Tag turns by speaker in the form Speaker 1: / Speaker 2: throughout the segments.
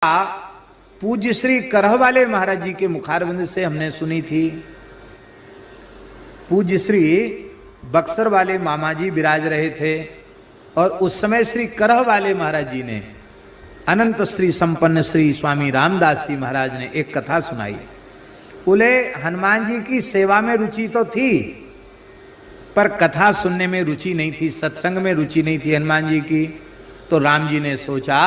Speaker 1: पूज्य श्री करहवाले महाराज जी के मुखारविंद से हमने सुनी थी। पूज्य श्री बक्सर वाले मामा जी विराज रहे थे और उस समय श्री करहवाले महाराज जी ने अनंत श्री संपन्न श्री स्वामी रामदास जी महाराज ने एक कथा सुनाई। बोले हनुमान जी की सेवा में रुचि तो थी पर कथा सुनने में रुचि नहीं थी, सत्संग में रुचि नहीं थी हनुमान जी की। तो राम जी ने सोचा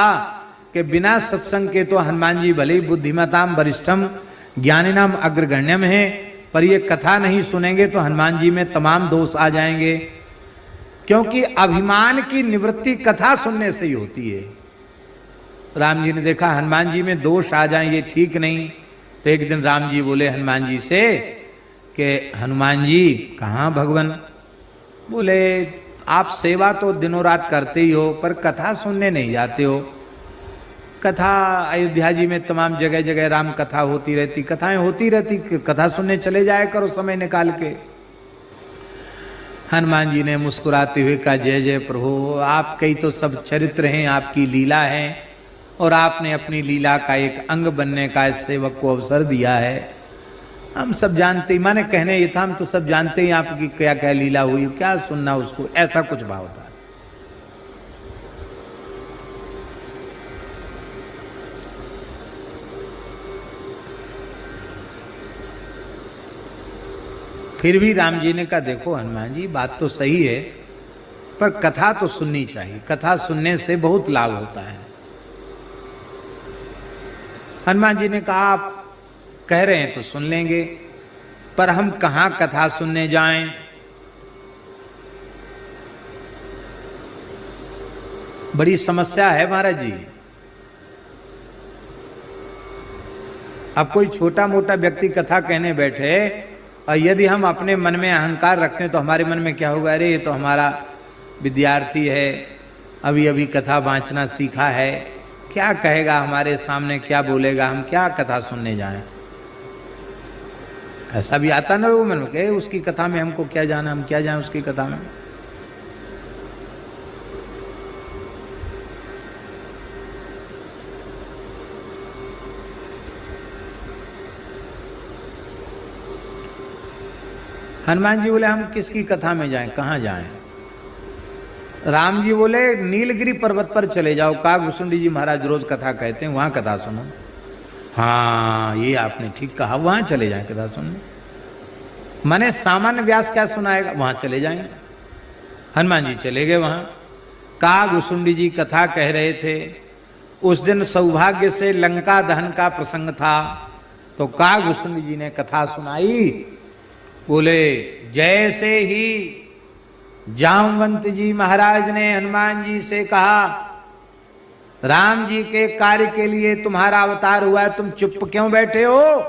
Speaker 1: कि बिना सत्संग के तो हनुमान जी भले ही बुद्धिमताम वरिष्ठम ज्ञानिनाम अग्रगण्यम है, पर ये कथा नहीं सुनेंगे तो हनुमान जी में तमाम दोष आ जाएंगे, क्योंकि अभिमान की निवृत्ति कथा सुनने से ही होती है। राम जी ने देखा हनुमान जी में दोष आ जाएं, ये ठीक नहीं। तो एक दिन राम जी बोले हनुमान जी से कि हनुमान जी कहाँ भगवान? बोले आप सेवा तो दिनों रात करते ही हो पर कथा सुनने नहीं जाते हो। कथा अयोध्या जी में तमाम जगह जगह राम कथा होती रहती, कथाएं होती रहती, कथा सुनने चले जाया करो समय निकाल के। हनुमान जी ने मुस्कुराते हुए कहा जय जय प्रभु, आपके ही तो सब चरित्र हैं, आपकी लीला है और आपने अपनी लीला का एक अंग बनने का इस सेवक को अवसर दिया है। हम सब जानते, माने कहने ये था हम तो सब जानते हैं आपकी क्या क्या लीला हुई, क्या सुनना उसको, ऐसा कुछ भाव था। फिर भी राम जी ने कहा देखो हनुमान जी बात तो सही है पर कथा तो सुननी चाहिए, कथा सुनने से बहुत लाभ होता है। हनुमान जी ने कहा आप कह रहे हैं तो सुन लेंगे पर हम कहां कथा सुनने जाएं? बड़ी समस्या है महाराज जी। अब कोई छोटा मोटा व्यक्ति कथा कहने बैठे और यदि हम अपने मन में अहंकार रखते हैं तो हमारे मन में क्या होगा, अरे ये तो हमारा विद्यार्थी है, अभी अभी कथा वांचना सीखा है, क्या कहेगा हमारे सामने, क्या बोलेगा, हम क्या कथा सुनने जाएं? ऐसा भी आता ना वो मन में कहे उसकी कथा में हमको क्या जाना, हम क्या जाएं उसकी कथा में। हनुमान जी बोले हम किसकी कथा में जाएं, कहाँ जाएं? राम जी बोले नीलगिरी पर्वत पर चले जाओ, कागभूषुंडी जी महाराज रोज कथा कहते हैं, वहां कथा सुनो। हाँ ये आपने ठीक कहा, वहां चले जाएं कथा सुनने। माने सामान्य व्यास क्या सुनाएगा, वहां चले जाएंगे। हनुमान जी चले गए वहां। कागभूषुंडी जी कथा कह रहे थे। उस दिन सौभाग्य से लंका दहन का प्रसंग था तो कागभूषुंडी जी ने कथा सुनाई। बोले जैसे ही जामवंत जी महाराज ने हनुमान जी से कहा राम जी के कार्य के लिए तुम्हारा अवतार हुआ है, तुम चुप क्यों बैठे हो?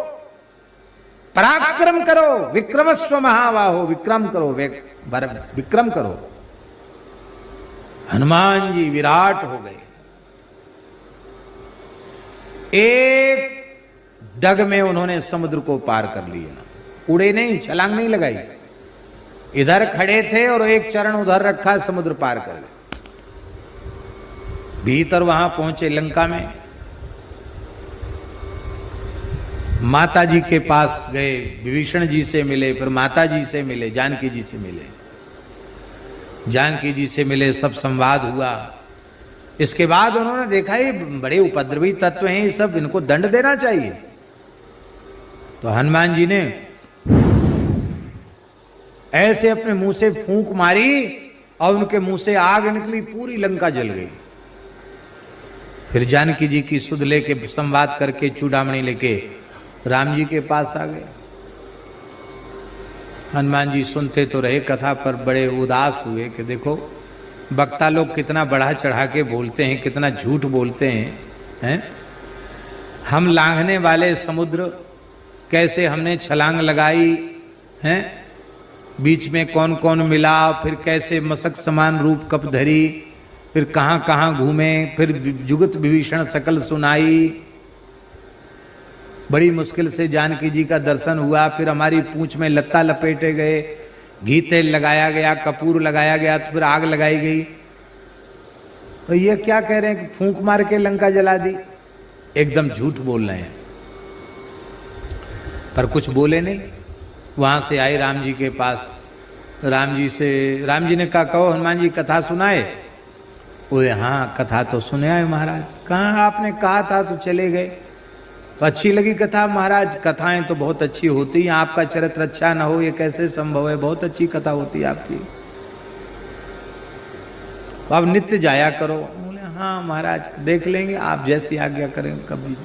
Speaker 1: पराक्रम करो, विक्रमस्व महाबाहो, विक्रम करो, विक्रम करो। हनुमान जी विराट हो गए। एक डग में उन्होंने समुद्र को पार कर लिया, उड़े नहीं, छलांग नहीं लगाई, इधर खड़े थे और एक चरण उधर रखा, समुद्र पार कर गए। भीतर वहां पहुंचे लंका में, माता जी के पास गए, विभीषण जी से मिले, फिर माता जी से मिले, जानकी जी से मिले, जानकी जी से मिले, सब संवाद हुआ। इसके बाद उन्होंने देखा ये बड़े उपद्रवी तत्व हैं, ये सब, इनको दंड देना चाहिए। तो हनुमान जी ने ऐसे अपने मुंह से फूंक मारी और उनके मुंह से आग निकली, पूरी लंका जल गई। फिर जानकी जी की सुध लेके संवाद करके चूड़ामणि लेके राम जी के पास आ गए। हनुमान जी सुनते तो रहे कथा पर बड़े उदास हुए कि देखो वक्ता लोग कितना बढ़ा चढ़ा के बोलते हैं, कितना झूठ बोलते हैं। हम लांघने वाले समुद्र कैसे हमने छलांग लगाई हैं, बीच में कौन कौन मिला, फिर कैसे मशक समान रूप कप धरी, फिर कहाँ कहाँ घूमे, फिर जुगत विभीषण सकल सुनाई। बड़ी मुश्किल से जानकी जी का दर्शन हुआ, फिर हमारी पूंछ में लत्ता लपेटे गए, घी तेल लगाया गया, कपूर लगाया गया, तो फिर आग लगाई गई। तो ये क्या कह रहे हैं कि फूंक मार के लंका जला दी? एकदम झूठ बोल रहे हैं। पर कुछ बोले नहीं। वहां से आए राम जी के पास। राम जी ने कहा कहो हनुमान जी कथा सुनाए। बोले हाँ कथा तो सुने आए महाराज। कहाँ आपने कहा था तो चले गए। तो अच्छी लगी कथा महाराज। कथाएं तो बहुत अच्छी होती हैं, आपका चरित्र अच्छा ना हो ये कैसे संभव है, बहुत अच्छी कथा होती है आपकी। तो अब नित्य जाया करो। बोले हाँ महाराज देख लेंगे, आप जैसी आज्ञा करें, कभी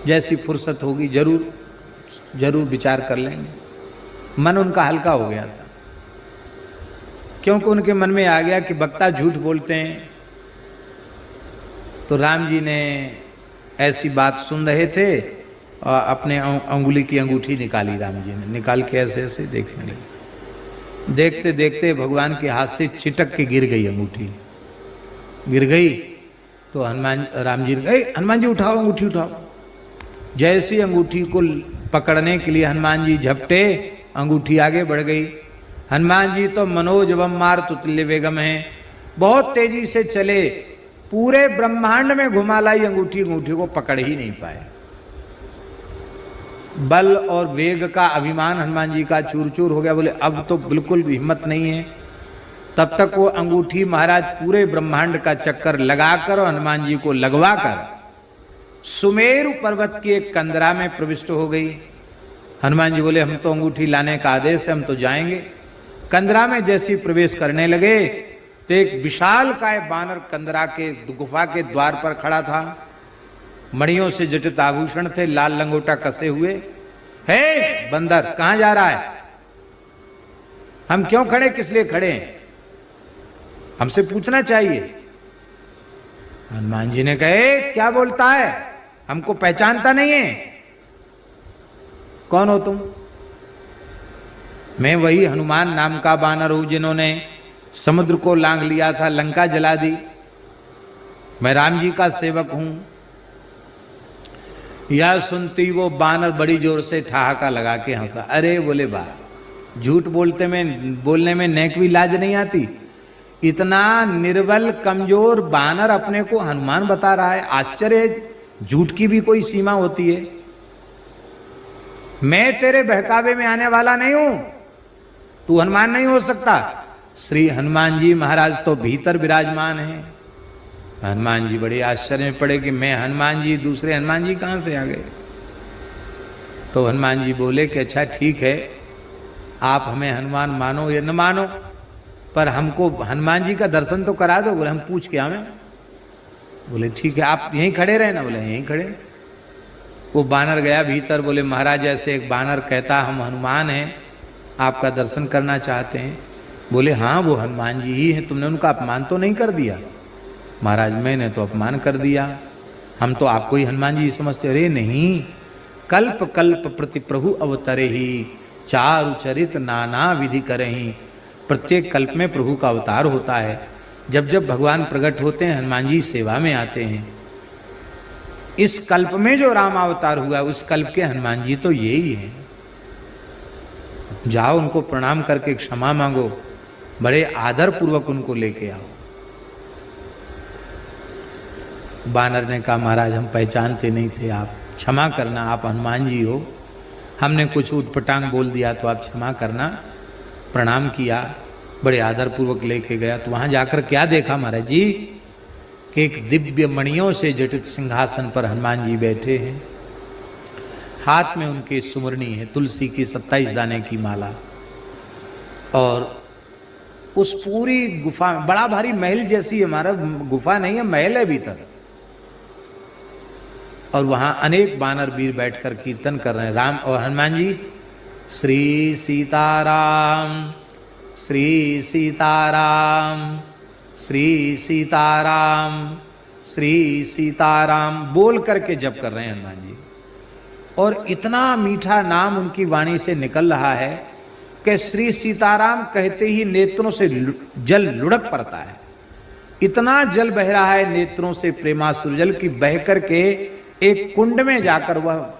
Speaker 1: जैसी फुर्सत होगी जरूर विचार कर लेंगे। मन उनका हल्का हो गया था, क्योंकि उनके मन में आ गया कि वक्ता झूठ बोलते हैं। तो राम जी ने ऐसी बात सुन रहे थे और अपने अंगुली की अंगूठी निकाली। राम जी ने निकाल के ऐसे ऐसे देखने लगे। देखते देखते भगवान के हाथ से चिटक के गिर गई अंगूठी। गिर गई तो राम जी ने कहा हनुमान जी उठाओ अंगूठी उठाओ। जैसी अंगूठी को पकड़ने के लिए हनुमान जी झपटे, अंगूठी आगे बढ़ गई। हनुमान जी तो मनोजवम मार तुल्य वेगम है, बहुत तेजी से चले, पूरे ब्रह्मांड में घुमा लाई अंगूठी को पकड़ ही नहीं पाए। बल और वेग का अभिमान हनुमान जी का चूर चूर हो गया। बोले अब तो बिल्कुल भी हिम्मत नहीं है। तब तक वो अंगूठी महाराज पूरे ब्रह्मांड का चक्कर लगाकर और हनुमान जी को लगवाकर सुमेरु पर्वत की एक कंदरा में प्रविष्ट हो गई। हनुमान जी बोले हम तो अंगूठी लाने का आदेश है, हम तो जाएंगे। कंदरा में जैसी प्रवेश करने लगे तो एक विशाल काय बानर कंदरा के गुफा के द्वार पर खड़ा था। मणियों से जटित आभूषण थे, लाल लंगोटा कसे हुए। हे बंदर कहां जा रहा है? हम क्यों खड़े, किस लिए खड़े हैं? हमसे पूछना चाहिए। हनुमान जी ने कहे क्या बोलता है, हमको पहचानता नहीं है? कौन हो तुम? मैं वही हनुमान नाम का बानर हूं जिन्होंने समुद्र को लांघ लिया था, लंका जला दी। मैं राम जी का सेवक हूं। यह सुनती वो बानर बड़ी जोर से ठहाका लगा के हंसा। अरे बोले बा, झूठ बोलने में नेक भी लाज नहीं आती। इतना निर्बल कमजोर बानर अपने को हनुमान बता रहा है। आश्चर्य, झूठ की भी कोई सीमा होती है। मैं तेरे बहकावे में आने वाला नहीं हूं, तू हनुमान नहीं हो सकता। श्री हनुमान जी महाराज तो भीतर विराजमान हैं। हनुमान जी बड़े आश्चर्य में पड़े कि मैं हनुमान जी, दूसरे हनुमान जी कहां से आ गए? तो हनुमान जी बोले कि अच्छा ठीक है, आप हमें हनुमान मानो या न मानो, पर हमको हनुमान जी का दर्शन तो करा दो। बोले हम पूछ के आवे। बोले ठीक है, आप यहीं खड़े रहे ना। बोले यहीं खड़े। वो बानर गया भीतर। बोले महाराज ऐसे एक बानर कहता हम हनुमान हैं, आपका दर्शन करना चाहते हैं। बोले हाँ वो हनुमान जी ही हैं, तुमने उनका अपमान तो नहीं कर दिया? महाराज मैंने तो अपमान कर दिया, हम तो आपको ही हनुमान जी समझते। अरे नहीं, कल्प कल्प प्रति प्रभु अवतरे ही, चारु चरित नाना विधि करे ही। प्रत्येक कल्प में प्रभु का अवतार होता है। जब जब भगवान प्रकट होते हैं हनुमान जी सेवा में आते हैं। इस कल्प में जो राम अवतार हुआ उस कल्प के हनुमान जी तो यही हैं। जाओ उनको प्रणाम करके क्षमा मांगो, बड़े आदर पूर्वक उनको लेके आओ। बानर ने कहा महाराज हम पहचानते नहीं थे, आप क्षमा करना, आप हनुमान जी हो, हमने कुछ उटपटांग बोल दिया तो आप क्षमा करना। प्रणाम किया, बड़े आदर पूर्वक लेके गया। तो वहां जाकर क्या देखा महाराज जी कि एक दिव्य मणियों से जटित सिंहासन पर हनुमान जी बैठे हैं। हाथ में उनके सुमरनी है, तुलसी की 27 दाने की माला। और उस पूरी गुफा में बड़ा भारी महल जैसी, हमारा गुफा नहीं है, महल है भीतर। और वहां अनेक बानर वीर बैठकर कीर्तन कर रहे हैं। राम और हनुमान जी श्री सीताराम श्री सीताराम श्री सीताराम श्री सीताराम बोल करके जप कर रहे हैं हनुमान जी। और इतना मीठा नाम उनकी वाणी से निकल रहा है कि श्री सीताराम कहते ही नेत्रों से जल लुढ़क पड़ता है। इतना जल बह रहा है नेत्रों से, प्रेमासुर जल की बह करके एक कुंड में जाकर वह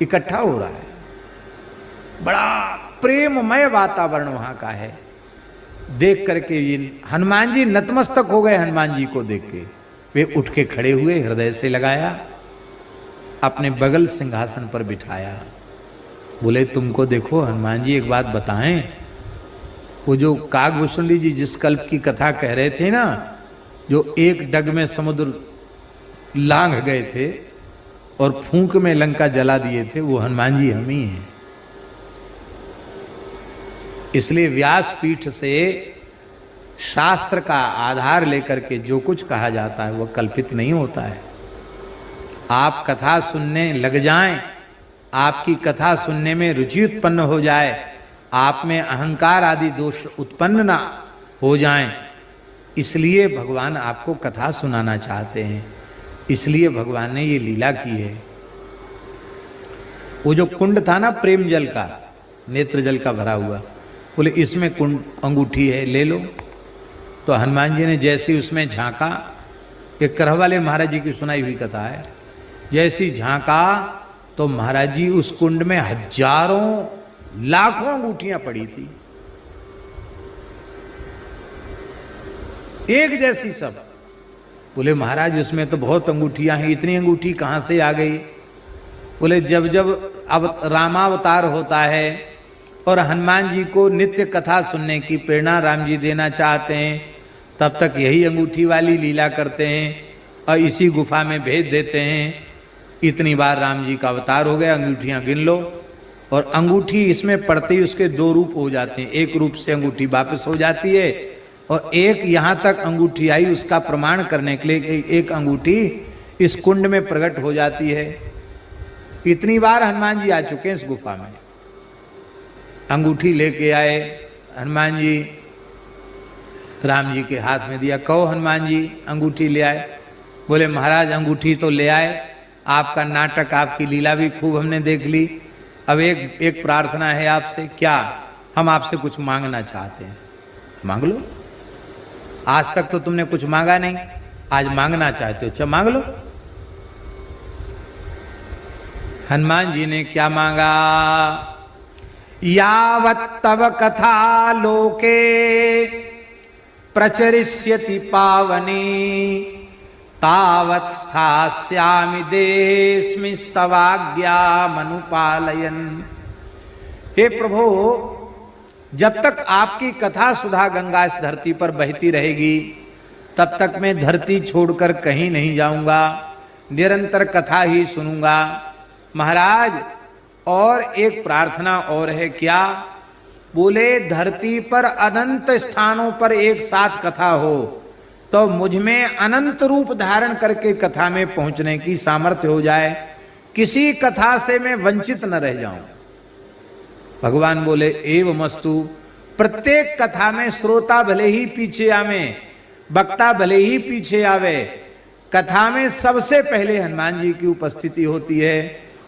Speaker 1: इकट्ठा हो रहा है। बड़ा प्रेममय वातावरण वहां का है। देख करके ये हनुमान जी नतमस्तक हो गए। हनुमान जी को देख के वे उठ के खड़े हुए, हृदय से लगाया। अपने बगल सिंहासन पर बिठाया। बोले तुमको देखो हनुमान जी एक बात बताएं, वो जो काकभूषुंडी जी जिस कल्प की कथा कह रहे थे ना, जो एक डग में समुद्र लांघ गए थे और फूंक में लंका जला दिए थे, वो हनुमान जी हम ही हैं। इसलिए व्यासपीठ से शास्त्र का आधार लेकर के जो कुछ कहा जाता है वह कल्पित नहीं होता है। आप कथा सुनने लग जाएं, आपकी कथा सुनने में रुचि उत्पन्न हो जाए, आप में अहंकार आदि दोष उत्पन्न ना हो जाएं, इसलिए भगवान आपको कथा सुनाना चाहते हैं। इसलिए भगवान ने ये लीला की है। वो जो कुंड था ना प्रेम जल का, नेत्र जल का भरा हुआ, बोले इसमें कुंड अंगूठी है, ले लो। तो हनुमान जी ने जैसे उसमें झांका, एक करह वाले महाराज जी की सुनाई हुई कथा है, जैसी झांका तो महाराज जी उस कुंड में हजारों लाखों अंगूठियां पड़ी थी, एक जैसी सब। बोले महाराज इसमें तो बहुत अंगूठियां हैं, इतनी अंगूठी कहां से आ गई? बोले जब जब अब रामावतार होता है और हनुमान जी को नित्य कथा सुनने की प्रेरणा राम जी देना चाहते हैं, तब तक यही अंगूठी वाली लीला करते हैं और इसी गुफा में भेज देते हैं। इतनी बार राम जी का अवतार हो गया, अंगूठियां गिन लो। और अंगूठी इसमें पड़ते ही उसके दो रूप हो जाते हैं, एक रूप से अंगूठी वापस हो जाती है और एक यहां तक अंगूठी आई उसका प्रमाण करने के लिए एक अंगूठी इस कुंड में प्रकट हो जाती है। इतनी बार हनुमान जी आ चुके हैं इस गुफा में। अंगूठी लेके आए हनुमान जी, राम जी के हाथ में दिया, कहो हनुमान जी अंगूठी ले आए। बोले महाराज अंगूठी तो ले आए, आपका नाटक आपकी लीला भी खूब हमने देख ली, अब एक प्रार्थना है आपसे। क्या? हम आपसे कुछ मांगना चाहते हैं। मांग लो, आज तक तो तुमने कुछ मांगा नहीं, आज मांगना चाहते हो, अच्छा मांग लो। हनुमान जी ने क्या मांगा? यावत् तव कथा लोके प्रचरिष्यति पावनी तावत् स्थास्यामि देशमिस्तवाज्ञामनुपालयन्। हे प्रभु, जब तक आपकी कथा सुधा गंगा इस धरती पर बहती रहेगी तब तक मैं धरती छोड़कर कहीं नहीं जाऊंगा, निरंतर कथा ही सुनूंगा। महाराज और एक प्रार्थना और है। क्या? बोले धरती पर अनंत स्थानों पर एक साथ कथा हो तो मुझ में अनंत रूप धारण करके कथा में पहुंचने की सामर्थ्य हो जाए, किसी कथा से मैं वंचित न रह जाऊं। भगवान बोले एवमस्तु। प्रत्येक कथा में श्रोता भले ही पीछे आवे, वक्ता भले ही पीछे आवे, कथा में सबसे पहले हनुमान जी की उपस्थिति होती है।